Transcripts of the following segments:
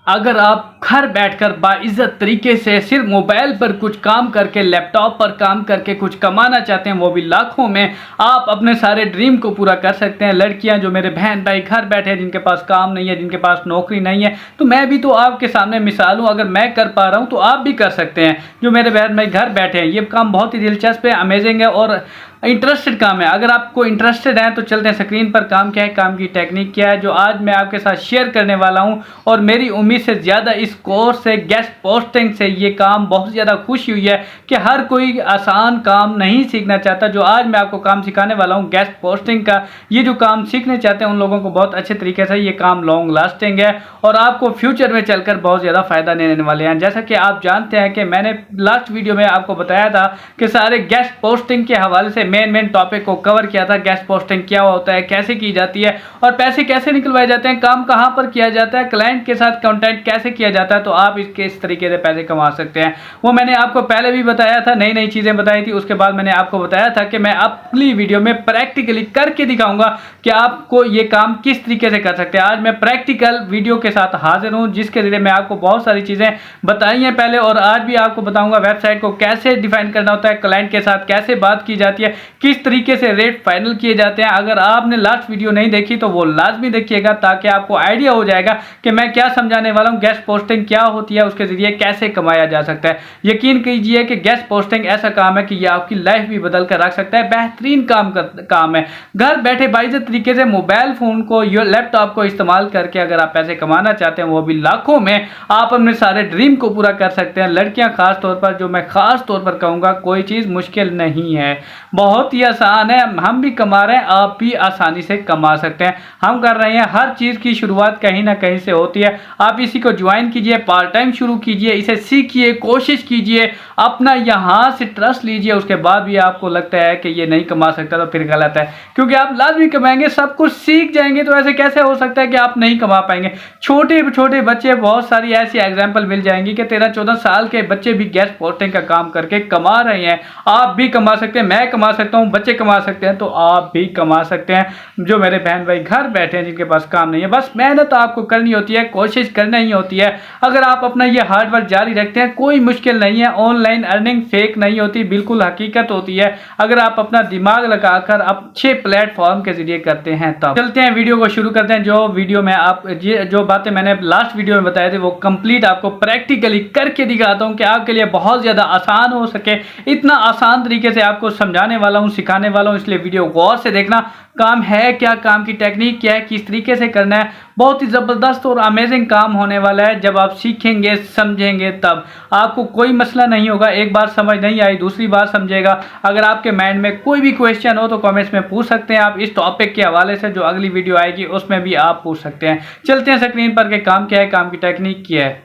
अगर आप घर बैठकर बाइज्जत तरीके से सिर्फ मोबाइल पर कुछ काम करके, लैपटॉप पर काम करके कुछ कमाना चाहते हैं, वो भी लाखों में, आप अपने सारे ड्रीम को पूरा कर सकते हैं। लड़कियां जो मेरे बहन भाई घर बैठे हैं, जिनके पास काम नहीं है, जिनके पास नौकरी नहीं है, तो मैं भी तो आपके सामने मिसाल हूं। अगर मैं कर पा रहा हूं तो आप भी कर सकते हैं। जो मेरे बहन भाई घर बैठे हैं, ये काम बहुत ही दिलचस्प है, अमेजिंग है और इंटरेस्टेड काम है। अगर आपको इंटरेस्टेड है तो चलते हैं स्क्रीन पर। काम क्या है, काम की टेक्निक क्या है, जो आज मैं आपके साथ शेयर करने वाला हूं। और मेरी उम्मीद से ज़्यादा इस कोर्स से, गेस्ट पोस्टिंग से ये काम बहुत ज़्यादा खुशी हुई है कि हर कोई आसान काम नहीं सीखना चाहता। जो आज मैं आपको काम सिखाने वाला हूँ गेस्ट पोस्टिंग का, ये जो काम सीखने चाहते हैं उन लोगों को बहुत अच्छे तरीके से ये काम लॉन्ग लास्टिंग है और आपको फ्यूचर में चलकर बहुत ज़्यादा फ़ायदा देने वाले हैं। जैसा कि आप जानते हैं कि मैंने लास्ट वीडियो में आपको बताया था कि सारे गेस्ट पोस्टिंग के हवाले से मेन टॉपिक को कवर किया था। गेस्ट पोस्टिंग क्या होता है, कैसे की जाती है और पैसे कैसे निकलवाए जाते हैं, काम कहां पर किया जाता है, क्लाइंट के साथ कांटेक्ट कैसे किया जाता है, तो आप इसके इस तरीके से पैसे कमा सकते हैं। वो मैंने आपको पहले भी बताया था, नई नई चीजें बताई थी। उसके बाद मैंने आपको बताया था कि मैं अगली वीडियो में प्रैक्टिकली करके दिखाऊंगा कि आपको ये काम किस तरीके से कर सकते हैं। आज मैं प्रैक्टिकल वीडियो के साथ हाजिर हूं, जिसके जरिए मैं आपको बहुत सारी चीजें बताई हैं पहले, और आज भी आपको बताऊंगा वेबसाइट को कैसे डिफाइन करना होता है, क्लाइंट के साथ कैसे बात की जाती है, किस तरीके से रेट फाइनल किए जाते हैं। अगर आपने लास्ट वीडियो नहीं देखी तो वो लाजमी देखिएगा, ताकि आपको आइडिया हो जाएगा कि मैं क्या समझाने वाला हूं, गेस्ट पोस्टिंग क्या होती है, उसके जरिए कैसे कमाया जा सकता है। यकीन कीजिए कि गेस्ट पोस्टिंग ऐसा काम है कि ये आपकी लाइफ भी बदल कर रख सकता है। बेहतरीन काम है। घर बैठे बाइज्जत तरीके से मोबाइल फोन को, लैपटॉप को इस्तेमाल करके अगर आप पैसे कमाना चाहते हैं, वो भी लाखों में, आप अपने सारे ड्रीम को पूरा कर सकते हैं। लड़कियां खास तौर पर, जो मैं खास तौर पर कहूंगा, कोई चीज मुश्किल नहीं है, बहुत ही आसान है। हम भी कमा रहे हैं, आप भी आसानी से कमा सकते हैं। हम कर रहे हैं। हर चीज की शुरुआत कहीं ना कहीं से होती है। आप इसी को ज्वाइन कीजिए, पार्ट टाइम शुरू कीजिए, इसे सीखिए, कोशिश कीजिए, अपना यहां से ट्रस्ट लीजिए। उसके बाद भी आपको लगता है कि ये नहीं कमा सकता तो फिर गलत है, क्योंकि आप लाजमी कमाएंगे। सब कुछ सीख जाएंगे तो ऐसे कैसे हो सकता है कि आप नहीं कमा पाएंगे। छोटे छोटे बच्चे, बहुत सारी ऐसी एग्जाम्पल मिल जाएंगी कि 13-14 साल के बच्चे भी गेस्ट पोस्टिंग का काम करके कमा रहे हैं। आप भी कमा सकते हैं, मैं कमा सकता हूं, बच्चे कमा सकते हैं, तो आप भी कमा सकते हैं। जो मेरे बहन भाई घर बैठे हैं, जिनके पास काम नहीं है, बस मेहनत आपको करनी होती है, कोशिश करना ही होती है। अगर आप अपना ये हार्ड वर्क जारी रखते हैं, कोई मुश्किल नहीं है। ऑनलाइन अर्निंग फेक नहीं होती, बिल्कुल हकीकत होती है, अगर आप अपना दिमाग लगाकर अच्छे प्लेटफॉर्म के जरिए करते हैं। तब चलते हैं, वीडियो को शुरू करते हैं। जो वीडियो में आप जो बातें मैंने लास्ट वीडियो में बताए थे, वो कंप्लीट आपको प्रैक्टिकली करके दिखाता हूं कि आपके लिए बहुत ज्यादा आसान हो सके। इतना आसान तरीके से आपको समझाने वाला हूं, सिखाने वाला हूं, इसलिए वीडियो गौर से देखना। काम है क्या, काम की टेक्निक क्या है, किस तरीके से करना है, बहुत ही ज़बरदस्त और अमेजिंग काम होने वाला है। जब आप सीखेंगे, समझेंगे, तब आपको कोई मसला नहीं होगा। एक बार समझ नहीं आई, दूसरी बार समझेगा। अगर आपके माइंड में कोई भी क्वेश्चन हो तो कमेंट्स में पूछ सकते हैं आप। इस टॉपिक के हवाले से जो अगली वीडियो आएगी उसमें भी आप पूछ सकते हैं। चलते हैं स्क्रीन पर कि काम क्या है, काम की टेक्निक क्या है।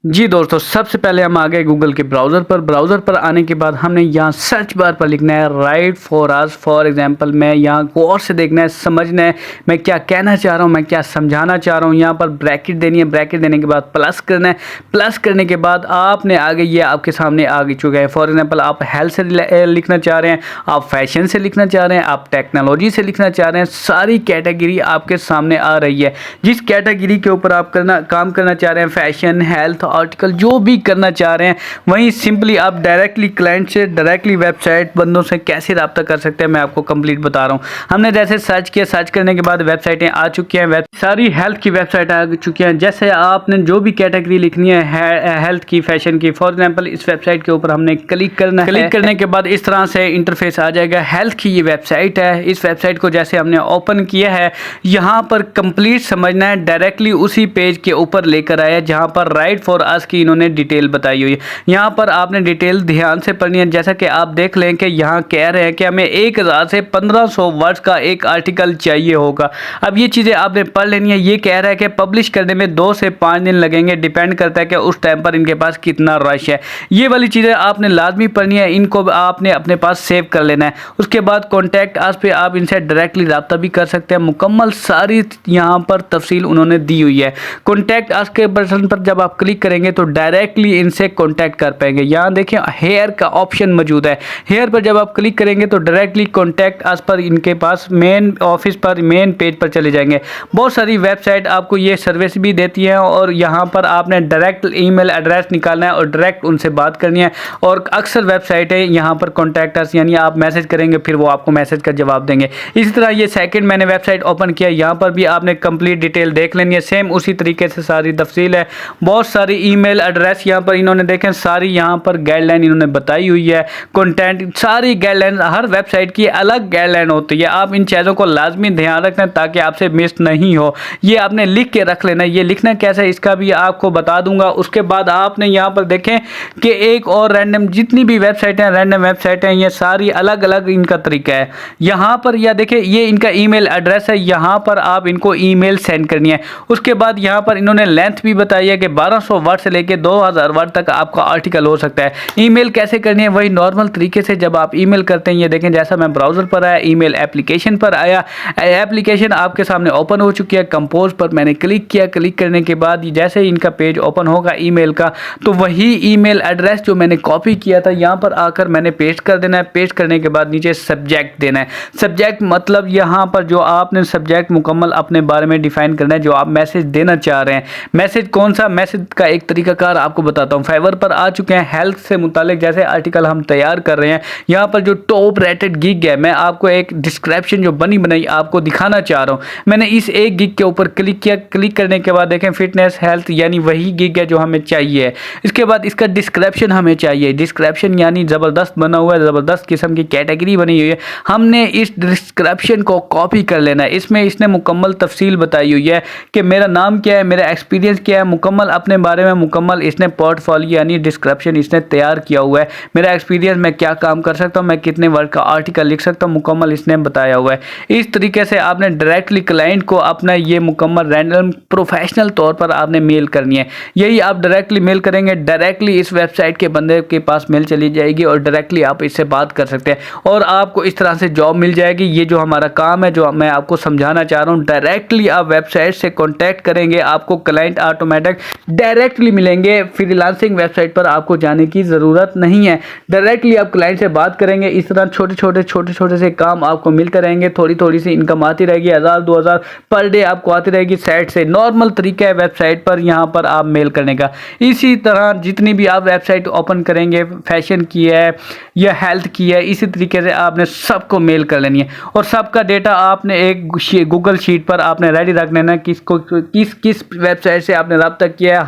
जी दोस्तों, सबसे पहले हम आ गए गूगल के ब्राउज़र पर। ब्राउज़र पर आने के बाद हमने यहाँ सर्च बार पर लिखना है right for us. For example मैं यहाँ गौर से देखना है, समझना है मैं क्या कहना चाह रहा हूँ, मैं क्या समझाना चाह रहा हूँ। यहाँ पर ब्रैकेट देनी है, ब्रैकेट देने के बाद प्लस करना है। प्लस करने के बाद आपने आगे, ये आपके सामने आ चुका है। फॉर एग्जाम्पल आप हेल्थ से लिखना चाह रहे हैं, आप फैशन से लिखना चाह रहे हैं, आप टेक्नोलॉजी से लिखना चाह रहे हैं, सारी कैटेगरी आपके सामने आ रही है। जिस कैटेगरी के ऊपर आप काम करना चाह रहे हैं, फैशन, हेल्थ, आर्टिकल, जो भी करना चाह रहे हैं, वहीं सिंपली आप डायरेक्टली क्लाइंट से, डायरेक्टली वेबसाइट बंदों से कैसे रब्ता कर सकते हैं, मैं आपको कंप्लीट बता रहा हूं। हमने जैसे सर्च किया, सर्च करने के बाद वेबसाइटें आ चुकी हैं, सारी हेल्थ की वेबसाइट आ चुकी हैं। जैसे आपने जो भी कैटेगरी लिखनी है, हेल्थ की, फैशन की, फॉर एग्जाम्पल इस वेबसाइट के ऊपर हमने क्लिक करना है। क्लिक करने के बाद इस तरह से इंटरफेस आ जाएगा। हेल्थ की ये वेबसाइट है। इस वेबसाइट को जैसे हमने ओपन किया है, यहाँ पर कंप्लीट समझना है, डायरेक्टली उसी पेज के ऊपर लेकर आया जहाँ पर राइट फॉर अस की इन्होंने डिटेल बताई हुई है। यहाँ पर आपने डिटेल ध्यान से पढ़नी है। जैसा कि आप देख लें कि यहाँ कह रहे हैं कि हमें 1000 से 1500 वर्ड्स का एक आर्टिकल चाहिए होगा। अब ये चीज़ें आपने पढ़ लेनी है। ये कह रहा है कि पब्लिश करने में 2 से 5 दिन लगेंगे, डिपेंड करता है कि उस टाइम पर इनके पास कितना रश है। ये वाली चीज़ें आपने लाजमी पढ़नी है, इनको आपने अपने पास सेव कर लेना है। उसके बाद कॉन्टैक्ट अस पे आप इनसे डायरेक्टली रब्ता भी कर सकते हैं। मुकम्मल सारी यहाँ पर तफसील उन्होंने दी हुई है। कॉन्टैक्ट अस के बटन पर जब आप क्लिक करेंगे करेंगे तो डायरेक्टली इनसे कॉन्टैक्ट कर पाएंगे। यहाँ देखिए हेयर का ऑप्शन मौजूद है, हेयर पर जब आप क्लिक करेंगे तो डायरेक्टली कॉन्टैक्ट अस पर इनके पास मेन ऑफिस पर मेन पेज पर चले जाएंगे। बहुत सारी वेबसाइट आपको ये सर्विस भी देती है और यहाँ पर आपने डायरेक्ट ईमेल एड्रेस निकालना है और डायरेक्ट उनसे बात करनी है। और अक्सर वेबसाइट है यहाँ पर कॉन्टैक्ट अस, यानी आप मैसेज करेंगे फिर वो आपको मैसेज का जवाब देंगे। इसी तरह ये सेकंड मैंने वेबसाइट ओपन किया, यहाँ पर भी आपने कंप्लीट डिटेल देख लेनी है, सेम उसी तरीके से सारी तफसील है। बहुत सारी ईमेल एड्रेस यहाँ पर इन्होंने देखें, सारी यहाँ पर गाइडलाइन इन्होंने बताई हुई है। कंटेंट सारी गाइडलाइन, हर वेबसाइट की अलग गाइडलाइन होती है, आप इन चीज़ों को लाजमी ध्यान रखना ताकि आपसे मिस नहीं हो। ये आपने लिख के रख लेना, ये लिखना कैसे इसका भी आपको बता दूंगा। उसके बाद आपने यहाँ पर देखें कि एक और रैंडम जितनी भी वेबसाइट हैं, रैंडम वेबसाइट हैं, ये सारी अलग अलग इनका तरीका है। यहाँ पर यह देखें ये इनका ईमेल एड्रेस है, यहाँ पर आप इनको ईमेल सेंड करनी है। उसके बाद यहाँ पर इन्होंने लेंथ भी बताई है कि 1200 वर्ड से लेके 2000 वर्ड तक आपका आर्टिकल हो सकता है। ईमेल कैसे करनी है, वही नॉर्मल तरीके से जब आप ईमेल करते हैं, ये देखें जैसा मैं ब्राउज़र पर आया, ईमेल एप्लीकेशन पर आया, एप्लीकेशन आपके सामने ओपन हो चुकी है। कंपोज पर मैंने क्लिक किया, क्लिक करने के बाद जैसे ही इनका पेज ओपन होगा ईमेल का, तो वही ईमेल एड्रेस जो मैंने कॉपी किया था यहाँ पर आकर मैंने पेस्ट कर देना है। पेस्ट करने के बाद नीचे सब्जेक्ट देना है। सब्जेक्ट मतलब यहाँ पर जो आपने सब्जेक्ट मुकम्मल अपने बारे में डिफाइन करना है, जो आप मैसेज देना चाह रहे हैं। मैसेज कौन सा, मैसेज का एक तरीकाकार आपको बताता हूँ। फाइवर पर आ चुके हैं, हेल्थ से मुतालिक जैसे आर्टिकल हम तैयार कर रहे हैं। यहाँ पर जो टॉप रेटेड गिग है, मैं आपको एक डिस्क्रिप्शन जो बनी बनाई आपको दिखाना चाह रहा हूँ। मैंने इस एक गिग के ऊपर क्लिक किया, क्लिक करने के बाद देखें फिटनेस हेल्थ यानी वही गिग है जो हमें चाहिए। इसके बाद इसका डिस्क्रिप्शन हमें चाहिए। डिस्क्रिप्शन यानी ज़बरदस्त बना हुआ है, ज़बरदस्त किस्म की कैटेगरी बनी हुई है। हमने इस डिस्क्रिप्शन को कॉपी कर लेना है। इसमें इसने मुकम्मल तफसील बताई हुई है कि मेरा नाम क्या है, मेरा एक्सपीरियंस क्या है, मुकम्मल अपने बारे में मुकम्मल इसने पोर्टफोलियो यानी डिस्क्रिप्शन इसने तैयार किया हुआ है। मेरा एक्सपीरियंस, मैं क्या काम कर सकता हूँ, मैं कितने वर्ड का आर्टिकल लिख सकता हूँ, मुकम्मल इसने बताया हुआ है। इस तरीके से आपने डायरेक्टली क्लाइंट को अपना ये मुकम्मल रैंडम प्रोफेशनल तौर पर आपने मेल करनी है। यही आप डायरेक्टली मेल करेंगे, डायरेक्टली इस वेबसाइट के बंदे के पास मेल चली जाएगी और डायरेक्टली आप इससे बात कर सकते हैं और आपको इस तरह से जॉब मिल जाएगी। ये जो हमारा काम है, जो मैं आपको समझाना चाह रहा हूँ, डायरेक्टली आप वेबसाइट से कॉन्टैक्ट करेंगे, आपको क्लाइंट ऑटोमेटिक डायरेक्टली मिलेंगे। फ्रीलांसिंग वेबसाइट पर आपको जाने की ज़रूरत नहीं है, डायरेक्टली आप क्लाइंट से बात करेंगे। इस तरह छोटे छोटे से काम आपको मिलते रहेंगे, थोड़ी थोड़ी सी इनकम आती रहेगी, 1000-2000 पर डे आपको आती रहेगी साइट से। नॉर्मल तरीका है वेबसाइट पर यहाँ पर आप मेल करने का। इसी तरह जितनी भी आप वेबसाइट ओपन करेंगे, फैशन की है या हेल्थ की है, इसी तरीके से आपने सबको मेल कर लेनी है और सबका डेटा आपने एक गूगल शीट पर आपने रेडी रख लेना। किसको किस वेबसाइट से आपने रब्ता किया है,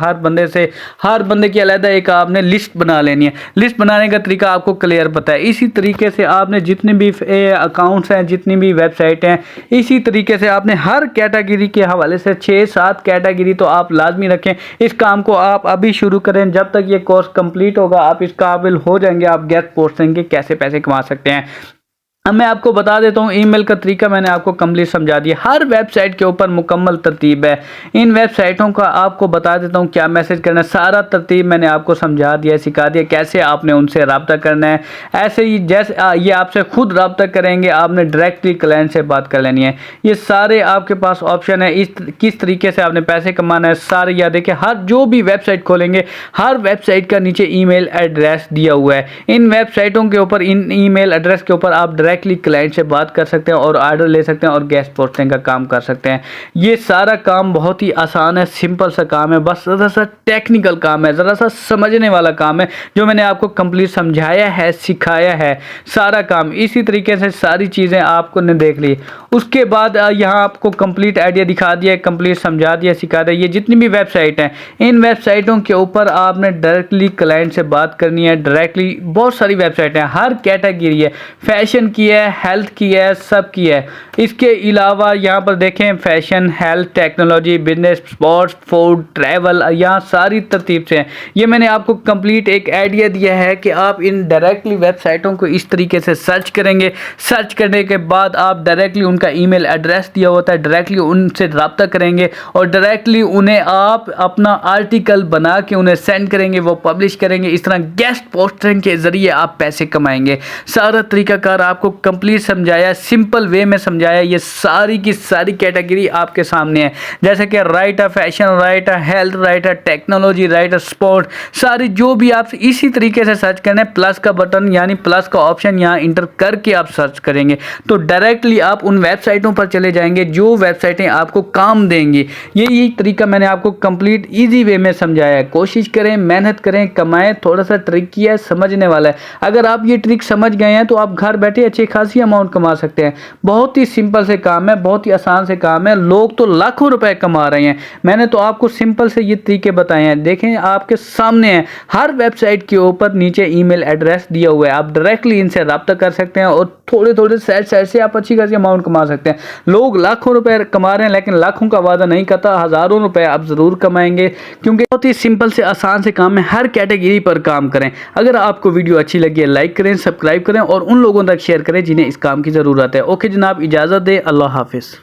हर बंदे की अलग एक आपने लिस्ट बना लेनी है। लिस्ट बनाने का तरीका आपको क्लियर पता है। इसी तरीके से आपने जितने भी अकाउंट्स हैं, जितनी भी वेबसाइट हैं, इसी तरीके से आपने हर कैटेगरी के हवाले से 6-7 कैटेगरी तो आप लाजमी रखें। इस काम को आप अभी शुरू करें, जब तक ये कोर्स कंप्लीट होगा आप इस काबिल हो जाएंगे। आप गेस्ट पोस्टिंग के कैसे पैसे कमा सकते हैं। अब मैं आपको बता देता हूँ ईमेल का तरीका मैंने आपको कंप्लीट समझा दिया। हर वेबसाइट के ऊपर मुकम्मल तरतीब है। इन वेबसाइटों का आपको बता देता हूँ क्या मैसेज करना है, सारा तरतीब मैंने आपको समझा दिया, सिखा दिया कैसे आपने उनसे रब्ता करना है। ऐसे ही जैसे ये आपसे खुद रब्ता करेंगे, आपने डायरेक्टली क्लाइंट से बात कर लेनी है। ये सारे आपके पास ऑप्शन है, इस किस तरीके से आपने पैसे कमाना है सारे। या देखिए हर जो भी वेबसाइट खोलेंगे, हर वेबसाइट का नीचे ईमेल एड्रेस दिया हुआ है। इन वेबसाइटों के ऊपर, इन ईमेल एड्रेस के ऊपर आप डायरेक्टली क्लाइंट से बात कर सकते हैं और ऑर्डर ले सकते हैं और गेस्ट पोस्टिंग का काम कर सकते हैं। ये सारा काम बहुत ही आसान है, सिंपल सा काम है, बस ज़रा सा टेक्निकल काम है, ज़रा सा समझने वाला काम है, जो मैंने आपको कंप्लीट समझाया है, सिखाया है सारा काम। इसी तरीके से सारी चीज़ें आपको ने देख ली। उसके बाद यहाँ आपको कंप्लीट आइडिया दिखा दिया, कंप्लीट समझा दिया, सिखा दिया। ये जितनी भी वेबसाइट हैं, इन वेबसाइटों के ऊपर आपने डायरेक्टली क्लाइंट से बात करनी है। डायरेक्टली बहुत सारी वेबसाइट हैं, हर कैटेगरी है, फैशन की है, हेल्थ की है, सब की है। इसके अलावा यहाँ पर देखें fashion, health, technology, business, sports, food, travel, यहाँ सारी तरतीब से हैं। ये मैंने आपको कंप्लीट एक आइडिया दिया है कि आप इन डायरेक्टली वेबसाइटों को इस तरीके से सर्च करेंगे। सर्च करने के बाद आप डायरेक्टली उन उनका ईमेल एड्रेस दिया होता है, डायरेक्टली उनसे रब्ता करेंगे और डायरेक्टली उन्हें आप अपना आर्टिकल बना के उन्हें सेंड करेंगे, वो पब्लिश करेंगे। इस तरह गेस्ट पोस्टिंग के ज़रिए आप पैसे कमाएंगे। सारा तरीकाकार आपको कंप्लीट समझाया, सिंपल वे में समझाया। ये सारी की सारी कैटेगरी आपके सामने है, जैसे कि writer, fashion writer, health writer, technology writer, sport, सारी जो भी आप इसी तरीके से सर्च करना है। प्लस का बटन यानी प्लस का ऑप्शन यहाँ इंटर करके आप सर्च करेंगे तो डायरेक्टली आप उन वेबसाइटों पर चले जाएंगे जो वेबसाइटें आपको काम देंगी। यही तरीका मैंने आपको कंप्लीट इजी वे में समझाया है। कोशिश करें, मेहनत करें, कमाएं। थोड़ा सा ट्रिकी है, समझने वाला है। अगर आप ये ट्रिक समझ गए हैं तो आप घर बैठे अच्छी खासी अमाउंट कमा सकते हैं। बहुत ही सिंपल से काम है, बहुत ही आसान से काम है। लोग तो लाखों रुपए कमा रहे हैं। मैंने तो आपको सिंपल से ये तरीके बताए हैं, देखें आपके सामने है। हर वेबसाइट के ऊपर नीचे ईमेल एड्रेस दिया हुआ है, आप डायरेक्टली इनसे रब्ता कर सकते हैं और थोड़े थोड़े साइड से आप अच्छी खासी अमाउंट कमा सकते हैं। लोग लाखों रुपए कमा रहे हैं लेकिन लाखों का वादा नहीं करता, हज़ारों रुपए आप ज़रूर कमाएंगे, क्योंकि बहुत ही सिंपल से आसान से काम है। हर कैटेगरी पर काम करें। अगर आपको वीडियो अच्छी लगी है लाइक करें, सब्सक्राइब करें और उन लोगों तक शेयर करें जिन्हें इस काम की ज़रूरत है। ओके जनाब, इजाज़त दें। अल्लाह हाफिज़।